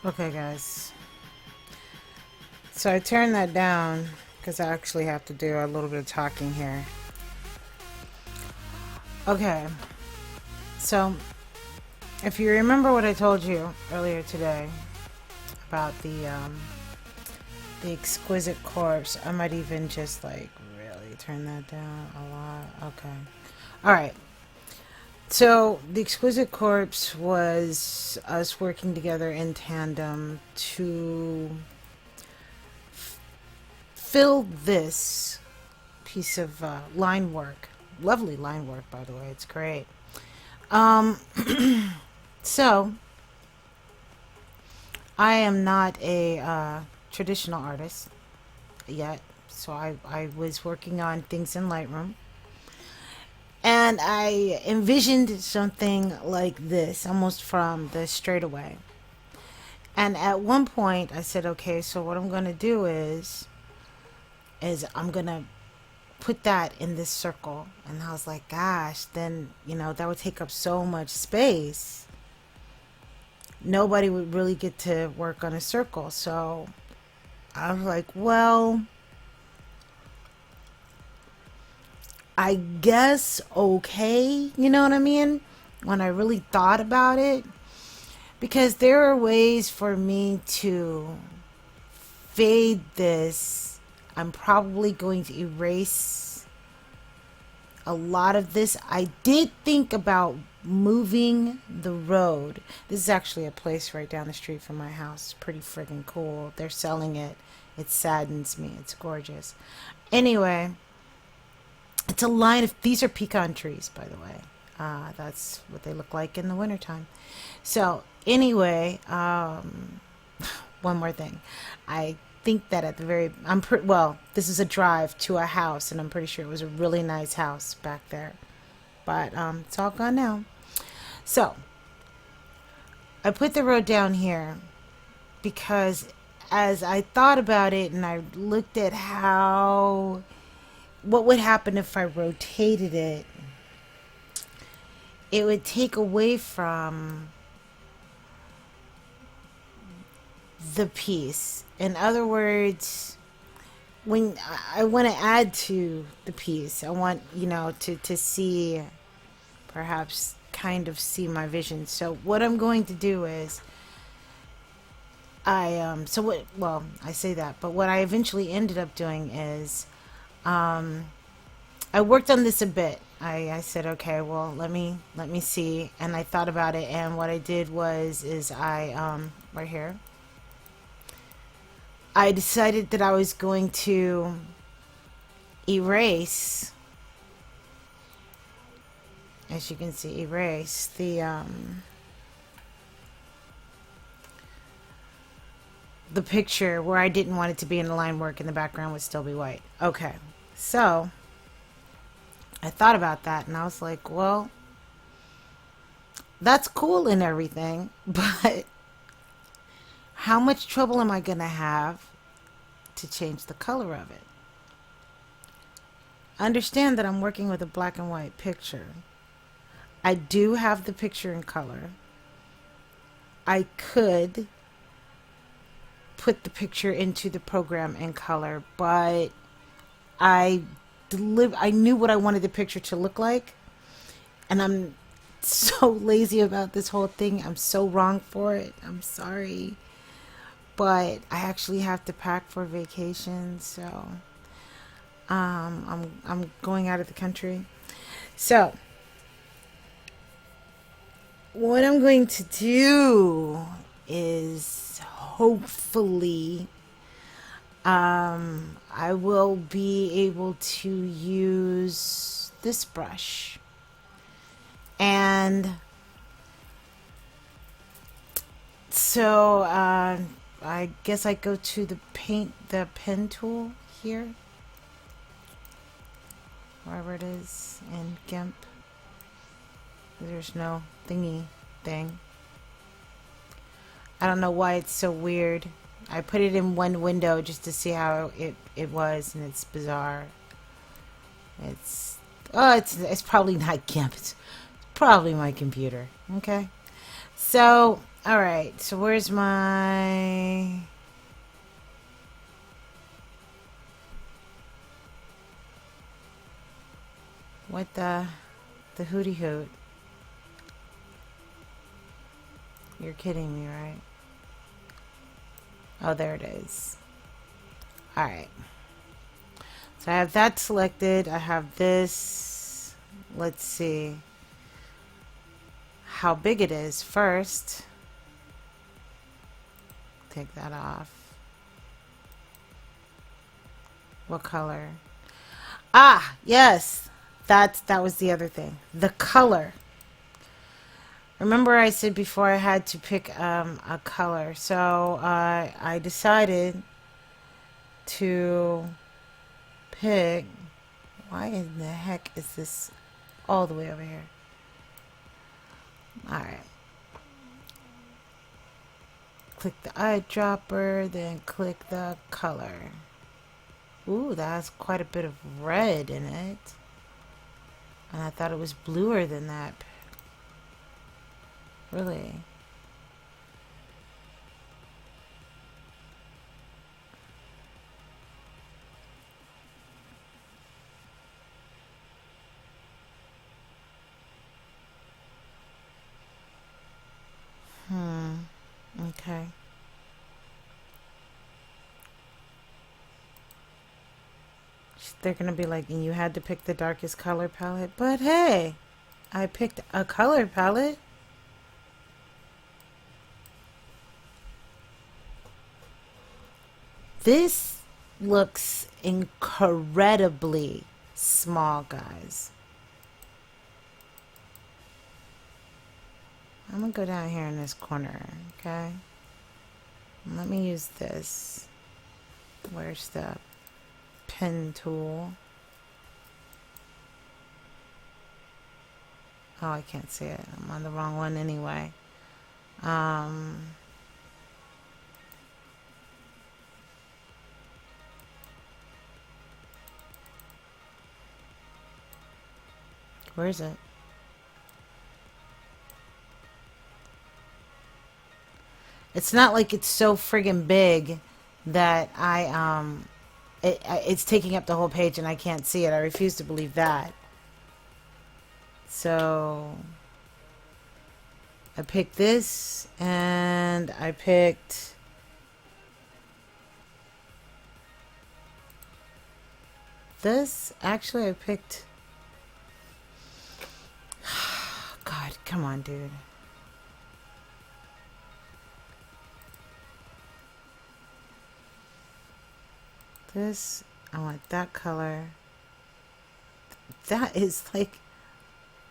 Okay, guys. So I turned that down because I actually have to do a little bit of talking here. Okay. So, if you remember what I told you earlier today about the Exquisite Corpse, I might even just like really turn that down a lot. Okay. All right. So, the Exquisite Corpse was us working together in tandem to fill this piece of line work. Lovely line work, by the way. It's great. Um, so, I am not a traditional artist yet. So, I was working on things in Lightroom. And I envisioned something like this, almost from the straightaway. And at one point, I said, okay, so what I'm going to do is I'm going to put that in this circle. And I was like, gosh, then, that would take up so much space. Nobody would really get to work on a circle. So I was like, well, I guess okay. You know what I mean? When I really thought about it. Because there are ways for me to fade this. I'm probably going to erase a lot of this. I did think about moving the road. This is actually a place right down the street from my house. It's pretty friggin' cool. They're selling it. It saddens me. It's gorgeous. Anyway, it's a line of, these are pecan trees, by the way. That's what they look like in the wintertime. So, anyway, one more thing. I think that at the very, well, this is a drive to a house, and I'm pretty sure it was a really nice house back there. But it's all gone now. So, I put the road down here because as I thought about it and I looked at what would happen if I rotated it, it would take away from the piece. In other words, when I want to add to the piece, I want, to see, perhaps kind of see my vision. So what I'm going to do is I say that, but what I eventually ended up doing is I worked on this a bit. I said, okay, well, let me see, and I thought about it, and what I did is I right here, I decided that I was going to erase, as you can see, erase the picture where I didn't want it to be in the line work and the background would still be white. Okay, so I thought about that and I was like, well, that's cool and everything, but how much trouble am I going to have to change the color of it? Understand that I'm working with a black and white picture. I do have the picture in color. I could put the picture into the program in color, but I knew what I wanted the picture to look like, and I'm so lazy about this whole thing. I'm so wrong for it. I'm sorry, but I actually have to pack for vacation, so I'm going out of the country. So what I'm going to do is hopefully I will be able to use this brush, and so I guess I go to the pen tool here, wherever it is in GIMP. There's no thingy thing. I don't know why it's so weird. I put it in one window just to see how it was, and it's bizarre. It's probably not GIMP. It's probably my computer. Okay. So Alright, so where's my... What the hootie hoot? You're kidding me, right? Oh, there it is. Alright. So I have that selected. I have this. Let's see how big it is first. Take that off. What color? Ah, yes. That was the other thing. The color. Remember I said before I had to pick a color. So I decided to pick... Why in the heck is this all the way over here? Alright. Click the eyedropper, then click the color. Ooh, that has quite a bit of red in it. And I thought it was bluer than that. Really? Okay. They're gonna be like, and you had to pick the darkest color palette. But hey, I picked a color palette. This looks incredibly small, guys. I'm gonna go down here in this corner, okay? Let me use this. Where's the pen tool? Oh, I can't see it. I'm on the wrong one anyway. Where is it? It's not like it's so friggin' big that it's taking up the whole page and I can't see it. I refuse to believe that. So I picked this and I picked this. Actually, I picked... God, come on, dude. This, I want that color. That is like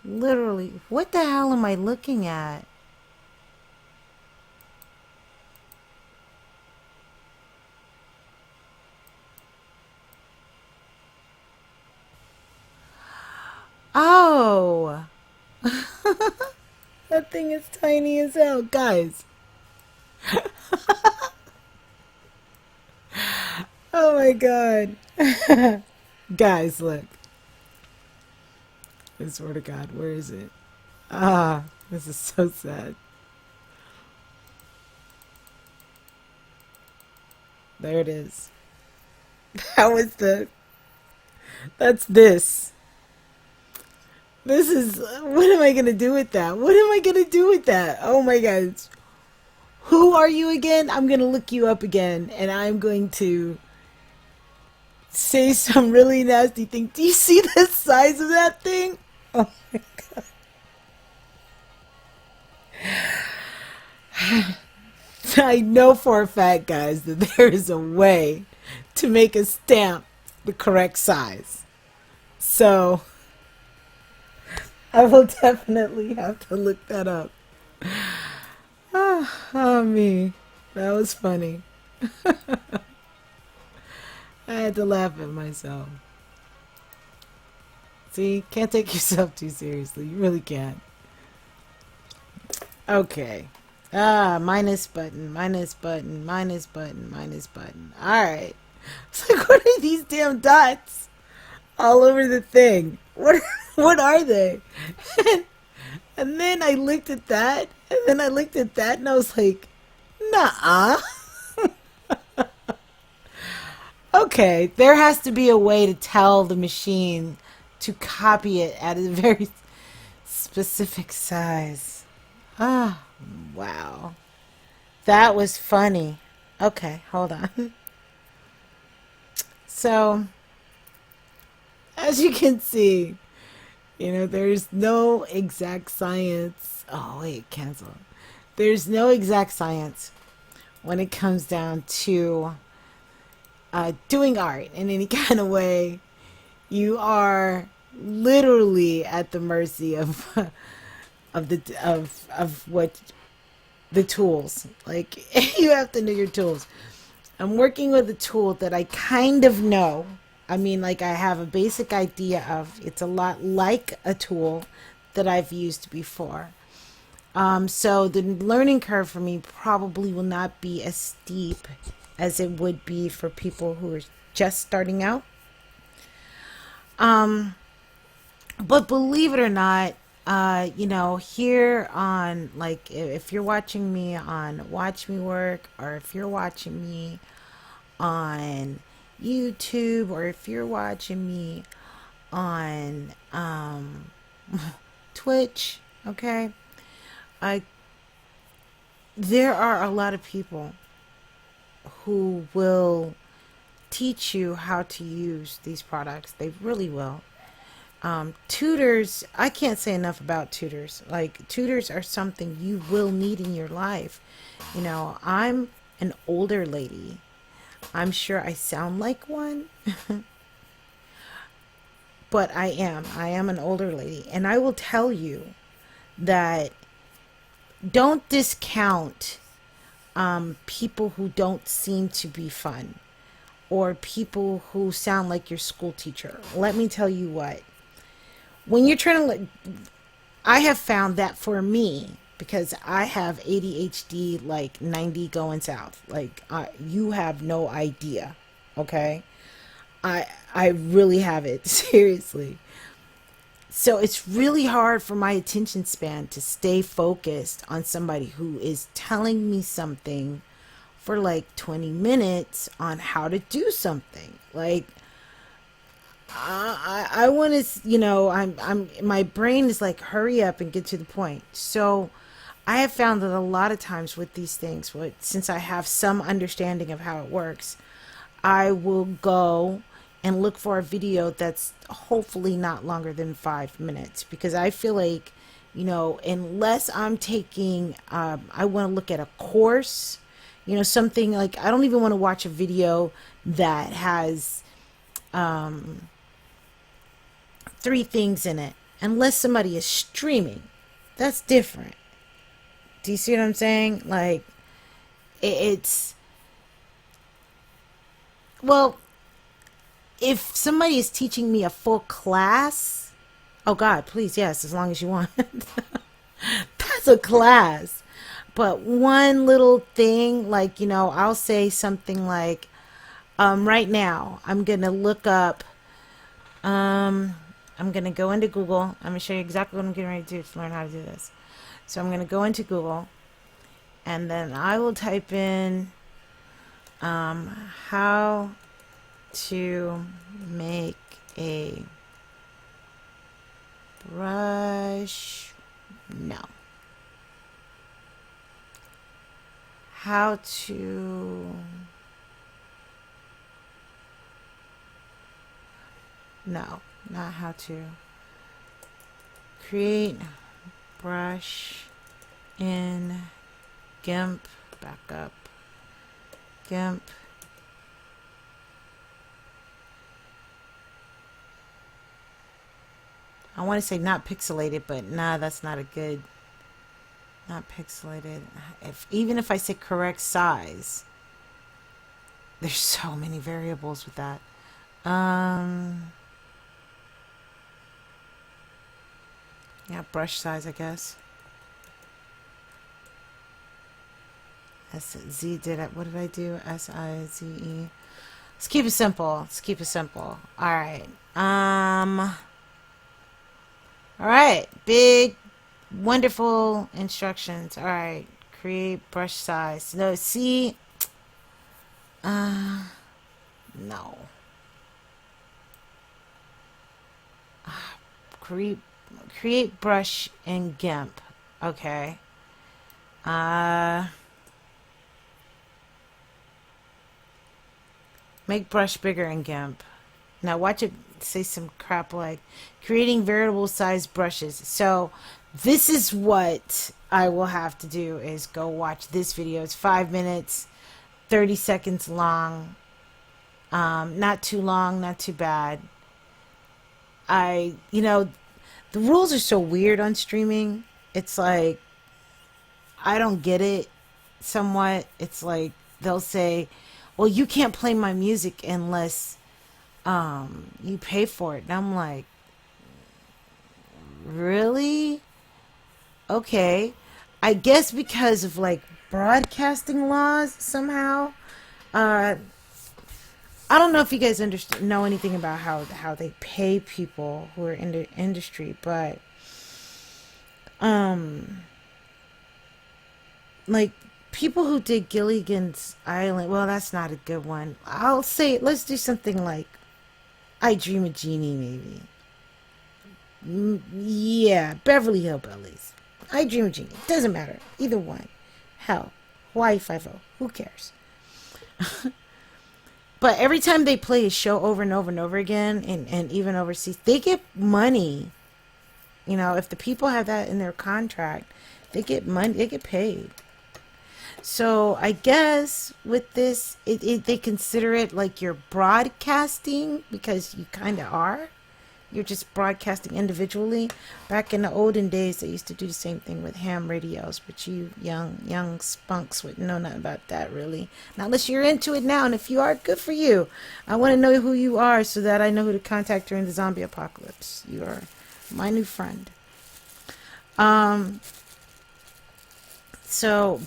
literally, what the hell am I looking at? Oh, that thing is tiny as hell, guys. Oh my god. Guys, look. I swear to God, where is it? Ah, this is so sad. There it is. That's this. This is, what am I going to do with that? What am I going to do with that? Oh my God. Who are you again? I'm going to look you up again and I'm going to say some really nasty thing. Do you see the size of that thing? Oh my God. I know for a fact, guys, that there is a way to make a stamp the correct size. So I will definitely have to look that up. Oh, me. That was funny. I had to laugh at myself. See, can't take yourself too seriously. You really can't. Okay. Minus button, minus button, minus button, minus button. Alright. It's like, what are these damn dots all over the thing? What are they? And then I looked at that And then I looked at that and I was like, nah. Okay, there has to be a way to tell the machine to copy it at a very specific size. Ah, wow. That was funny. Okay, hold on. So, as you can see, there's no exact science. Oh, wait, cancel. There's no exact science when it comes down to doing art in any kind of way. You are literally at the mercy of of what the tools. Like you have to know your tools. I'm working with a tool that I kind of know. I mean, like I have a basic idea of. It's a lot like a tool that I've used before. So the learning curve for me probably will not be as steep as it would be for people who are just starting out. Um, but believe it or not, here on like if you're watching me on Watch Me Work, or if you're watching me on YouTube, or if you're watching me on Twitch, okay, I there are a lot of people who will teach you how to use these products. They really will. Tutors, I can't say enough about tutors. Like, tutors are something you will need in your life. I'm an older lady. I'm sure I sound like one, but I am. I am an older lady. And I will tell you that don't discount people who don't seem to be fun, or people who sound like your school teacher. Let me tell you what. When you're trying to, I have found that for me, because I have ADHD like 90 going south. Like, you have no idea. Okay? I really have it. Seriously. So it's really hard for my attention span to stay focused on somebody who is telling me something for like 20 minutes on how to do something. Like, I want to, my brain is like, hurry up and get to the point. So I have found that a lot of times with these things, since I have some understanding of how it works, I will go and look for a video that's hopefully not longer than 5 minutes, because I feel like, unless I'm taking, I want to look at a course, something like, I don't even want to watch a video that has, 3 things in it, unless somebody is streaming. That's different. Do you see what I'm saying? Like, it's, well, if somebody is teaching me a full class, oh God, please, yes, as long as you want. That's a class. But one little thing, like, I'll say something like, right now, I'm going to look up, I'm going to go into Google. I'm going to show you exactly what I'm getting ready to do to learn how to do this. So I'm going to go into Google, and then I will type in how to make a brush. No. How to. No, not how to. Create brush in GIMP. Back up. GIMP. I want to say not pixelated, but nah, that's not a good. Not pixelated. Even if I say correct size, there's so many variables with that. Yeah, brush size, I guess. S-Z did it. What did I do? S-I-Z-E. Let's keep it simple. Let's keep it simple. All right. All right. Big Wonderful instructions. All right. Create brush size. No, see, no. Create create brush in GIMP. Okay. Uh Make brush bigger in GIMP. Now watch it say some crap like creating variable size brushes. So this is what I will have to do is go watch this video. It's 5 minutes, 30 seconds long. Not too long, not too bad. The rules are so weird on streaming. It's like, I don't get it somewhat. It's like they'll say, well, you can't play my music unless you pay for it. And I'm like, really? Okay. I guess because of like broadcasting laws somehow. Uh, I don't know if you guys know anything about how they pay people who are in the industry, but um, like people who did Gilligan's Island. Well, that's not a good one. I'll say let's do something like I Dream of Jeannie, maybe. Yeah, Beverly Hillbillies. I Dream of Jeannie. Doesn't matter. Either one. Hell, Hawaii Five-O. Who cares? But every time they play a show over and over and over again, and even overseas, they get money. You know, if the people have that in their contract, they get money, they get paid. So I guess with this, they consider it like you're broadcasting because you kind of are. You're just broadcasting individually. Back in the olden days, they used to do the same thing with ham radios, but you young spunks wouldn't know nothing about that, really. Not unless you're into it now, and if you are, good for you. I want to know who you are so that I know who to contact during the zombie apocalypse. You are my new friend. So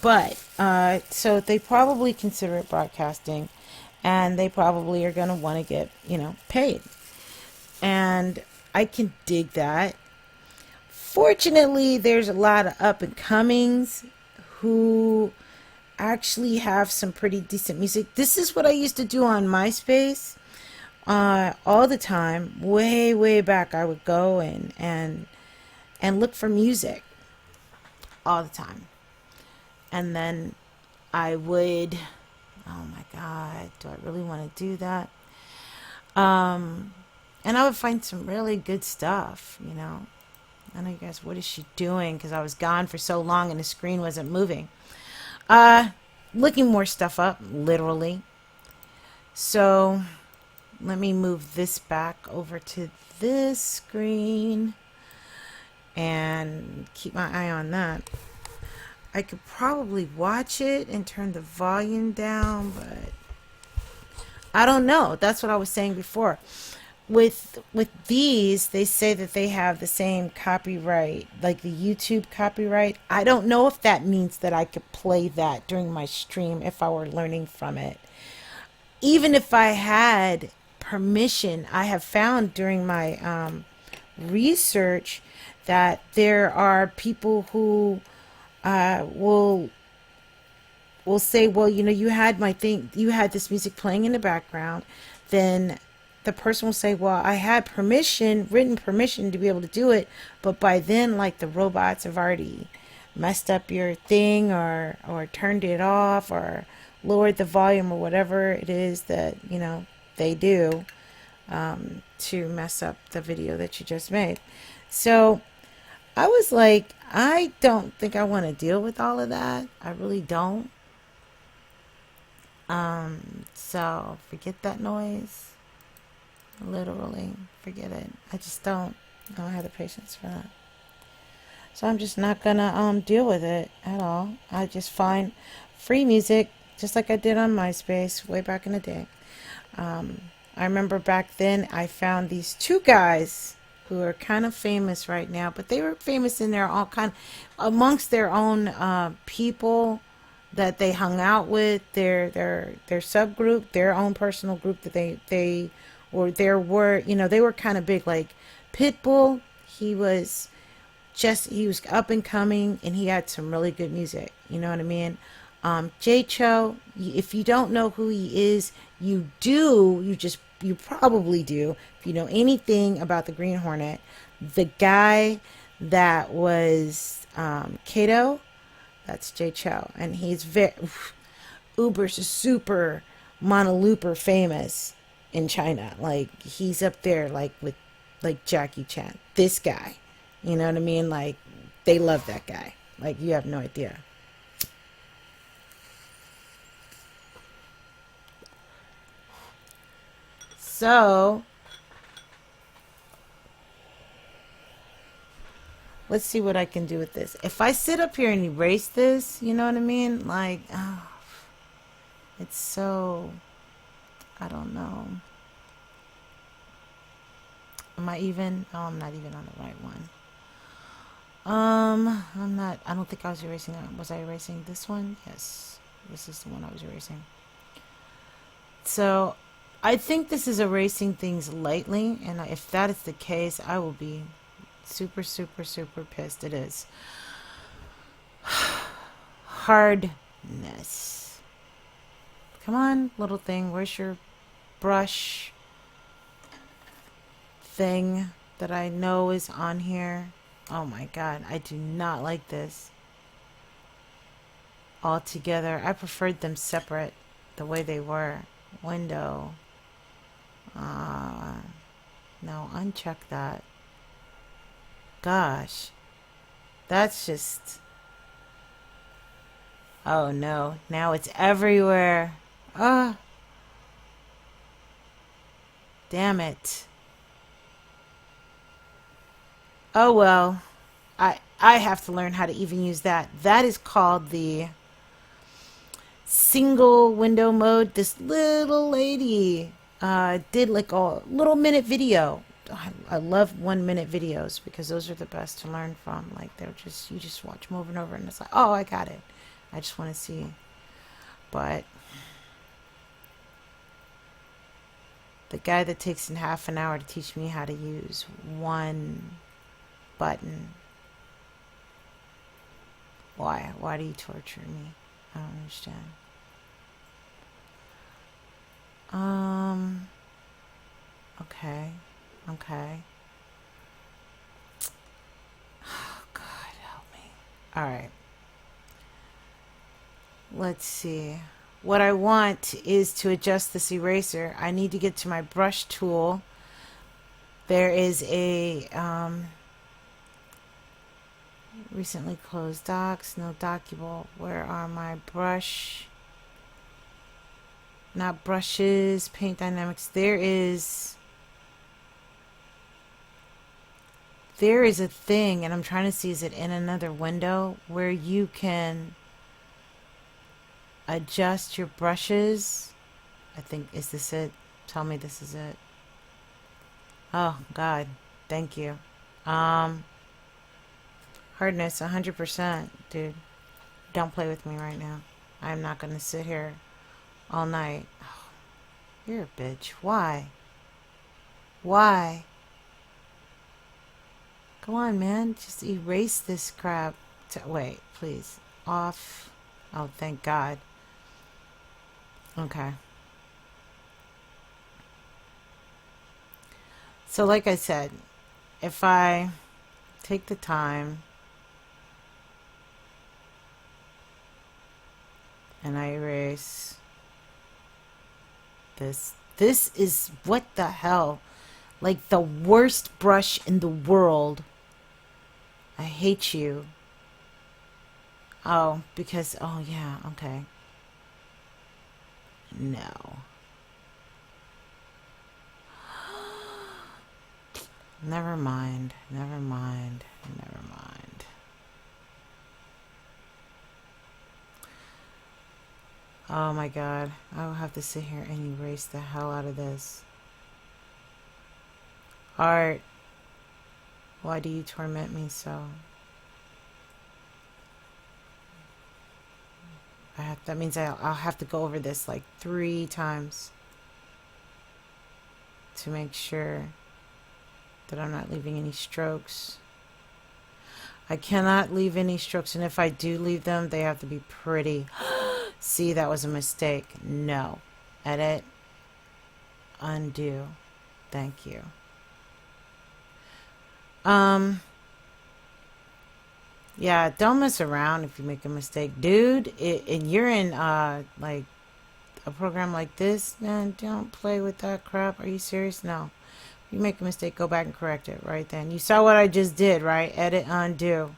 they probably consider it broadcasting, and they probably are going to want to get, paid. And I can dig that. Fortunately, there's a lot of up and comings who actually have some pretty decent music. This is what I used to do on MySpace all the time. Way back, I would go and look for music all the time. And then I would, oh my God, do I really want to do that? And I would find some really good stuff, I know you guys, what is she doing? Because I was gone for so long and the screen wasn't moving. Looking more stuff up, literally. So let me move this back over to this screen and keep my eye on that. I could probably watch it and turn the volume down, but I don't know. That's what I was saying before. With these, they say that they have the same copyright, like the YouTube copyright. I don't know if that means that I could play that during my stream if I were learning from it. Even if I had permission, I have found during my research that there are people who will say, well, you had you had this music playing in the background, then the person will say, well, I had written permission to be able to do it, but by then, like, the robots have already messed up your thing or turned it off or lowered the volume or whatever it is that, they do to mess up the video that you just made. So I was like, I don't think I want to deal with all of that. I really don't. So forget that noise. Literally, forget it. I just don't have the patience for that. So I'm just not gonna deal with it at all. I just find free music, just like I did on MySpace way back in the day. I remember back then I found these two guys who are kind of famous right now, but they were famous in their all amongst their own people that they hung out with, their subgroup, their own personal group that they or there were, they were kind of big, like Pitbull. He was just, he was up and coming, and he had some really good music. You know what I mean? Jay Cho, if you don't know who he is, you do. You probably do. If you know anything about the Green Hornet, the guy that was Kato, that's Jay Cho, and he's very uber super monolooper famous in China. Like, he's up there like with like Jackie Chan. This guy, you know what I mean? Like, they love that guy. Like, you have no idea. So let's see what I can do with this. If I sit up here and erase this, you know what I mean? Like, oh, it's so, I don't know. Am I even? Oh, I'm not even on the right one. I'm not, I don't think I was erasing that. Was I erasing this one? Yes. This is the one I was erasing. So I think this is erasing things lightly, and if that is the case, I will be super, super, super pissed. It is. Hardness. Come on, little thing. Where's your brush thing that I know is on here? Oh my god, I do not like this altogether. I preferred them separate the way they were. Window. No, uncheck that. Gosh. That's just... Oh no, now it's everywhere. Ah, damn it. Oh well. I have to learn how to even use that. That is called the single window mode. This little lady did like a little minute video. I love 1 minute videos because those are the best to learn from. Like, they're just, you just watch them over and over and it's like, oh, I got it. I just want to see. But the guy that takes in half an hour to teach me how to use one button. Why? Why do you torture me? I don't understand. Okay. Okay. Oh, God, help me. All right. Let's see. What I want is to adjust this eraser. I need to get to my brush tool. There is a recently closed docs, no dockable. Where are my brush? Not brushes, paint dynamics. There is a thing, and I'm trying to see, is it in another window where you can adjust your brushes? I think, is this it? Tell me this is it. Oh God, thank you. Hardness 100%, dude. Don't play with me right now. I'm not gonna sit here all night. Oh, you're a bitch. Why? Why? Come on, man. Just erase this crap. Wait, please. Off. Oh, thank God. Okay. So like I said, if I take the time and I erase this is, what the hell? Like, the worst brush in the world. I hate you. Oh, because, oh yeah, okay. No. Never mind, never mind, never mind. Oh my God, I will have to sit here and erase the hell out of this. Art, why do you torment me so? That means I'll have to go over this like 3 times to make sure that I'm not leaving any strokes. I cannot leave any strokes, and if I do leave them, they have to be pretty. See, that was a mistake. No. Edit. Undo. Thank you. Yeah, don't mess around if you make a mistake. Dude, and you're in, like, a program like this, man, don't play with that crap. Are you serious? No. You make a mistake, go back and correct it right then. You saw what I just did, right? Edit, undo.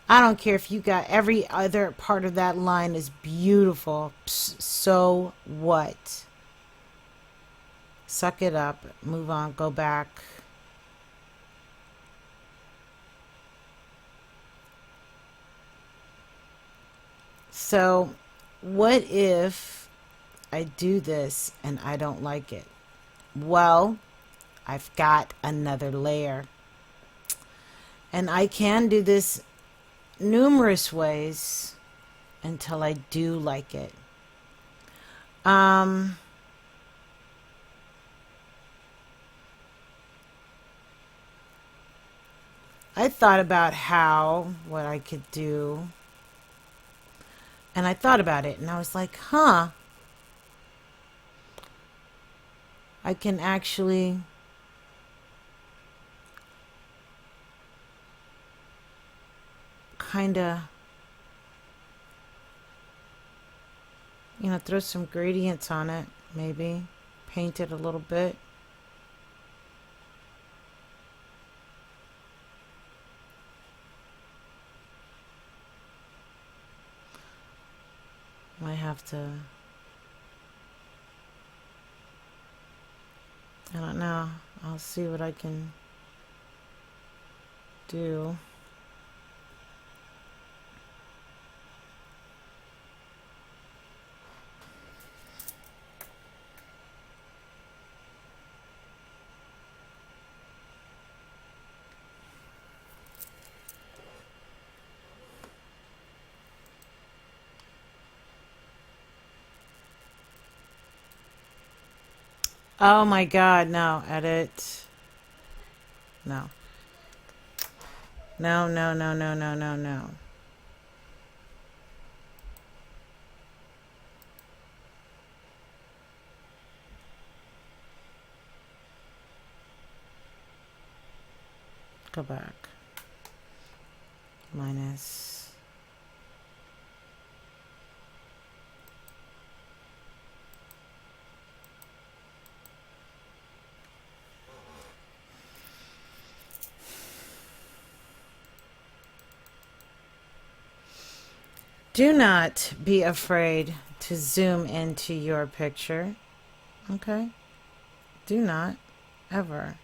I don't care if you got every other part of that line is beautiful. Psst, so what? Suck it up. Move on. Go back. So, what if I do this and I don't like it? Well, I've got another layer. And I can do this numerous ways until I do like it. I thought about what I could do. And I thought about it and I was like, huh. I can actually kind of, throw some gradients on it, maybe. Paint it a little bit. Might have to, I don't know. I'll see what I can do. Oh my God, no, edit. No. No, no, no, no, no, no, no. Go back. Minus. Do not be afraid to zoom into your picture. Okay? Do not. Ever.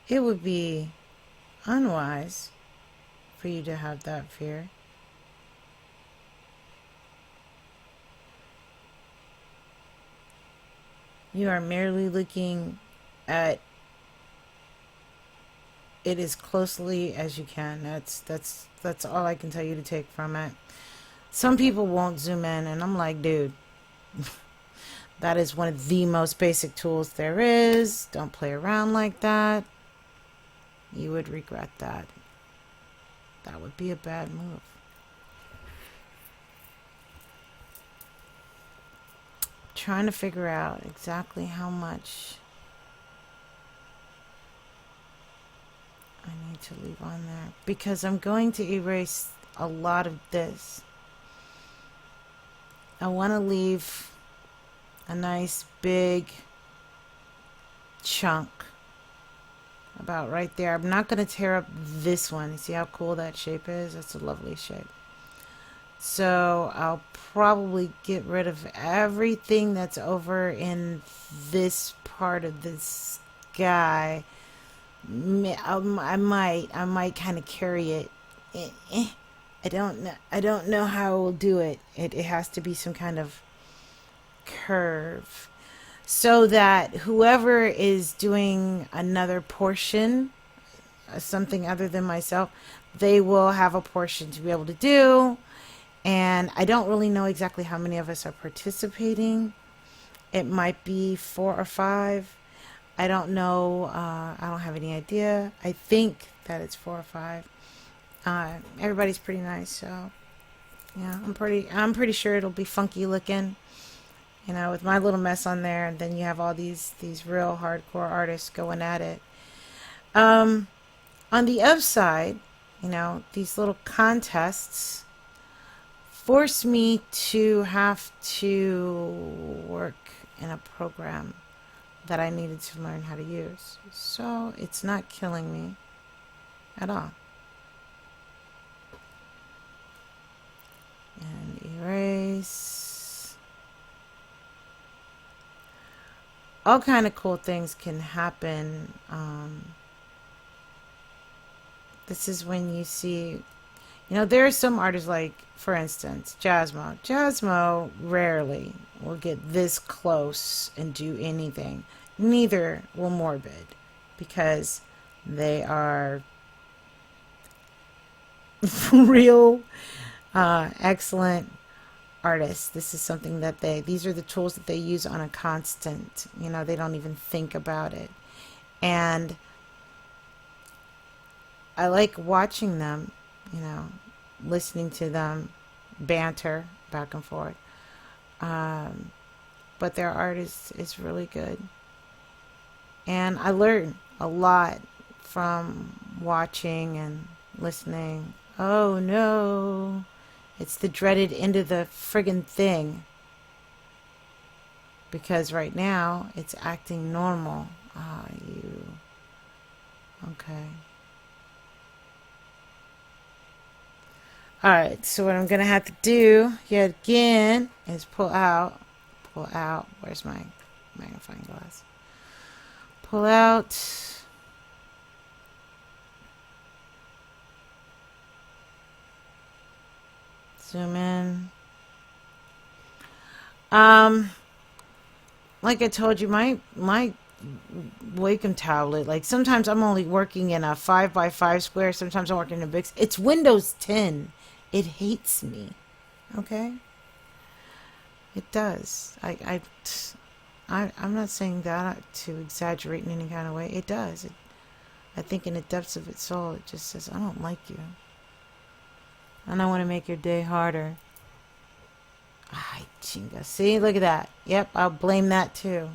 It would be unwise for you to have that fear. You are merely looking at it as closely as you can. That's all I can tell you to take from it. Some people won't zoom in, and I'm like, dude, that is one of the most basic tools there is. Don't play around like that. You would regret that. That would be a bad move. Trying to figure out exactly how much I need to leave on there, because I'm going to erase a lot of this. I want to leave a nice big chunk about right there. I'm not going to tear up this one. See how cool that shape is? That's a lovely shape. So I'll probably get rid of everything that's over in this part of this guy. I might kind of carry it. I don't know how I will do it. It has to be some kind of curve, so that whoever is doing another portion, something other than myself, they will have a portion to be able to do. And I don't really know exactly how many of us are participating. It might be 4 or 5. I don't know. I don't have any idea. I think that it's 4 or 5. Everybody's pretty nice, so yeah, I'm pretty sure it'll be funky looking, with my little mess on there, and then you have all these real hardcore artists going at it. On the upside, these little contests force me to have to work in a program that I needed to learn how to use. So it's not killing me at all. And erase. All kind of cool things can happen. This is when you see, there are some artists like, for instance, Jasmo. Jasmo rarely will get this close and do anything. Neither will Morbid, because they are real excellent artists. This is something that these are the tools that they use on a constant. They don't even think about it. And I like watching them, listening to them banter back and forth. But their art is really good. And I learn a lot from watching and listening. Oh no, it's the dreaded end of the friggin' thing. Because right now it's acting normal. Okay. Alright, so what I'm going to have to do yet again is pull out, where's my magnifying glass? Pull out, zoom in. Like I told you, my Wacom tablet, like sometimes I'm only working in a 5x5 square, sometimes I'm working in a big, it's Windows 10. It hates me. Okay? It does. I'm not saying that to exaggerate in any kind of way. It does. I think in the depths of its soul, it just says, I don't like you. And I want to make your day harder. Ay, chinga. See? Look at that. Yep, I'll blame that too.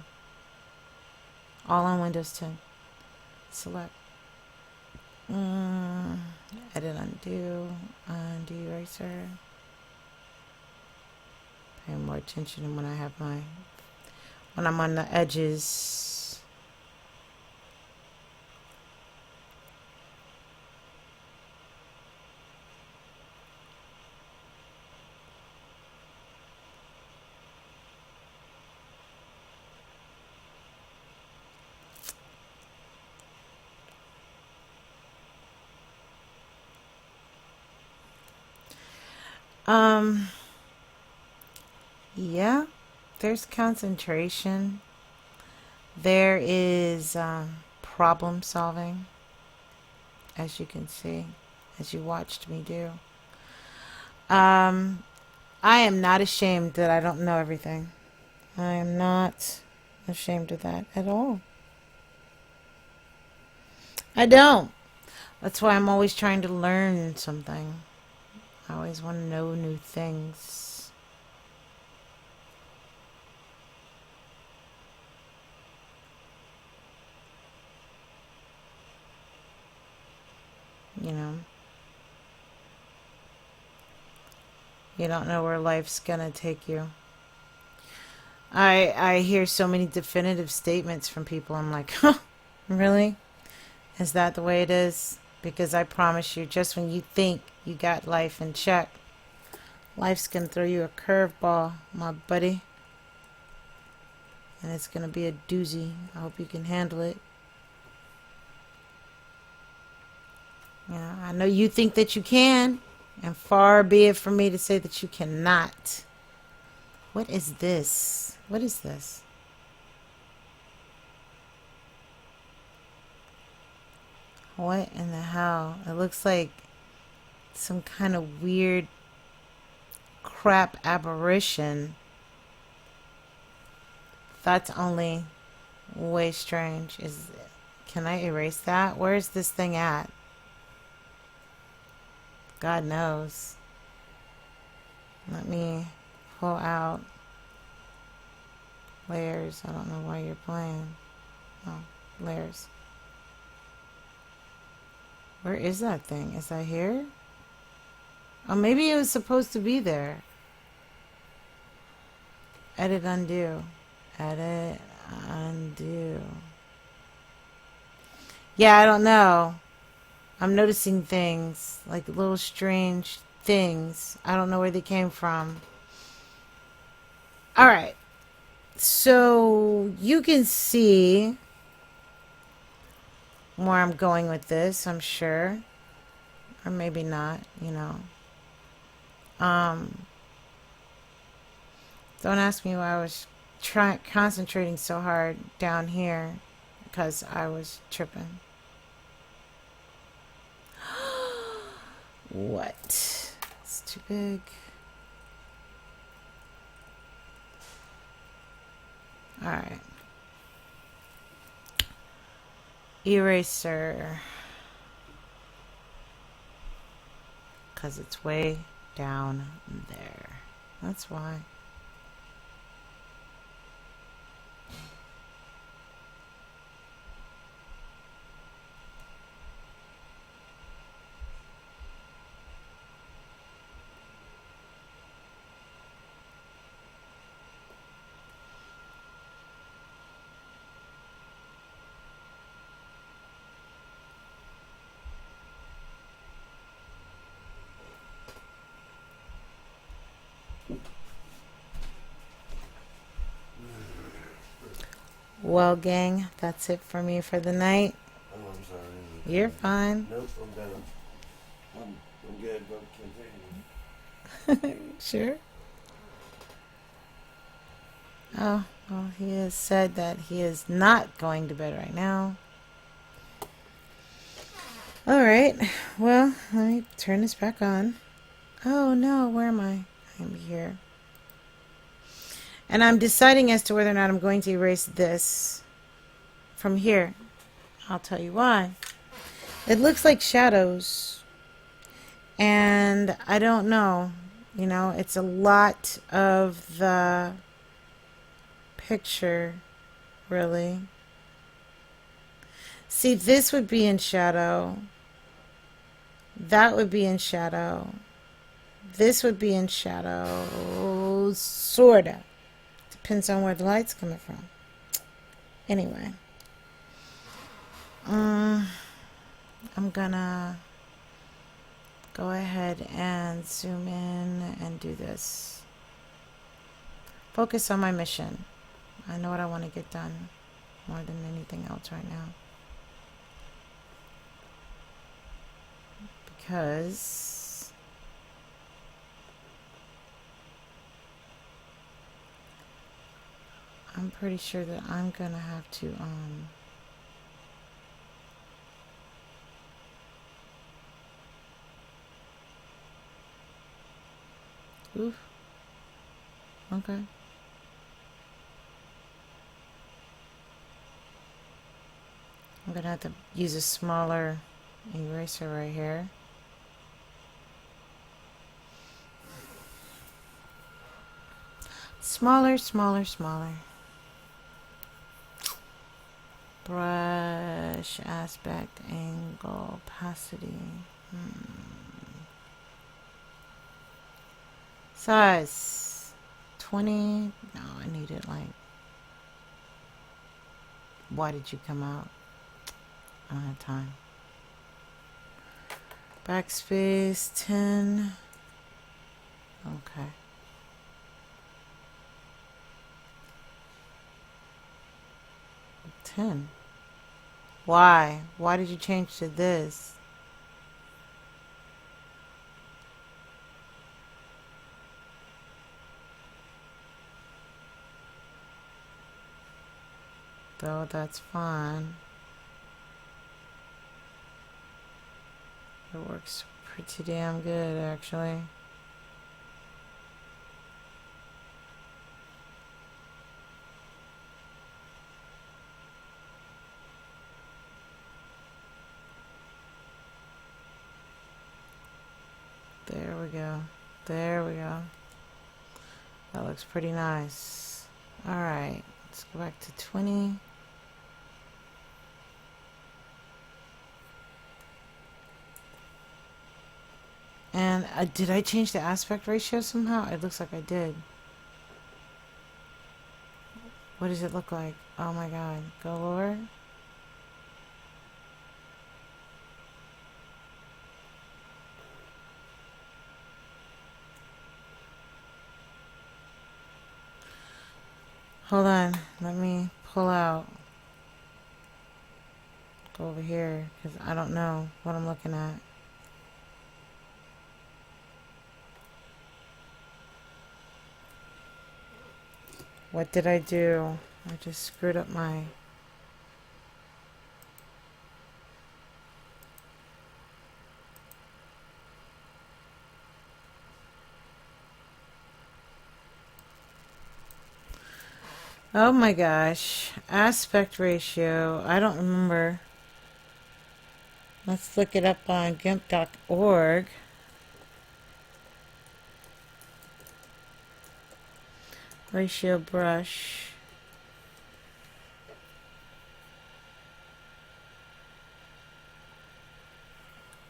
All on Windows 10. Select. Edit, undo eraser. Pay more attention when when I'm on the edges. Yeah, there's concentration. There is problem solving, as you can see, as you watched me do. I am not ashamed that I don't know everything. I am not ashamed of that at all. I don't. That's why I'm always trying to learn something. I always want to know new things. You don't know where life's gonna take you. I hear so many definitive statements from people. I'm like, huh, really? Is that the way it is? Because I promise you, just when you think you got life in check, life's gonna throw you a curveball, my buddy. And it's gonna be a doozy. I hope you can handle it. Yeah, I know you think that you can, and far be it from me to say that you cannot. What is this? What is this? What in the hell? It looks like some kind of weird crap apparition. That's only Way strange. Can I erase that? Where's this thing at? God knows. Let me pull out layers. I don't know why you're playing. Oh, layers. Where is that thing? Is that here? Oh, maybe it was supposed to be there. Edit, undo. Edit, undo. Yeah, I don't know. I'm noticing things, like little strange things. I don't know where they came from. All right. So you can see where I'm going with this, I'm sure. Or maybe not, you know. Don't ask me why I was concentrating so hard down here, because I was tripping. What? It's too big. All right. Eraser. Because it's way down there. That's why. Well, gang, that's it for me for the night. Oh, I'm sorry. You're fine. Nope, I'm done. I'm good. Go continue. Sure. Oh, well, he has said that he is not going to bed right now. All right. Well, let me turn this back on. Oh, no. Where am I? I'm here. And I'm deciding as to whether or not I'm going to erase this from here. I'll tell you why. It looks like shadows. And I don't know. You know, it's a lot of the picture, really. See, this would be in shadow. That would be in shadow. This would be in shadow. Sorta. Depends on where the light's coming from. Anyway. I'm gonna go ahead and zoom in and do this. Focus on my mission. I know what I want to get done more than anything else right now. Because I'm pretty sure that I'm gonna have to oof. Okay. I'm gonna have to use a smaller eraser right here. Smaller, smaller, smaller. Brush, aspect, angle, opacity. Size 20. No, I need it like. Why did you come out? I don't have time. Backspace 10. Okay. 10. Why? Why did you change to this? Though that's fine. It works pretty damn good, actually. There we go. There we go. That looks pretty nice. Alright, let's go back to 20. And did I change the aspect ratio somehow? It looks like I did. What does it look like? Oh my god. Go lower. Hold on. Let me pull out. Go over here because I don't know what I'm looking at. What did I do? I just screwed up my... Oh my gosh. Aspect ratio. I don't remember. Let's look it up on gimp.org. Ratio brush.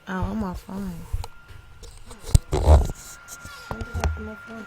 Oh, I'm offline. When did I come offline?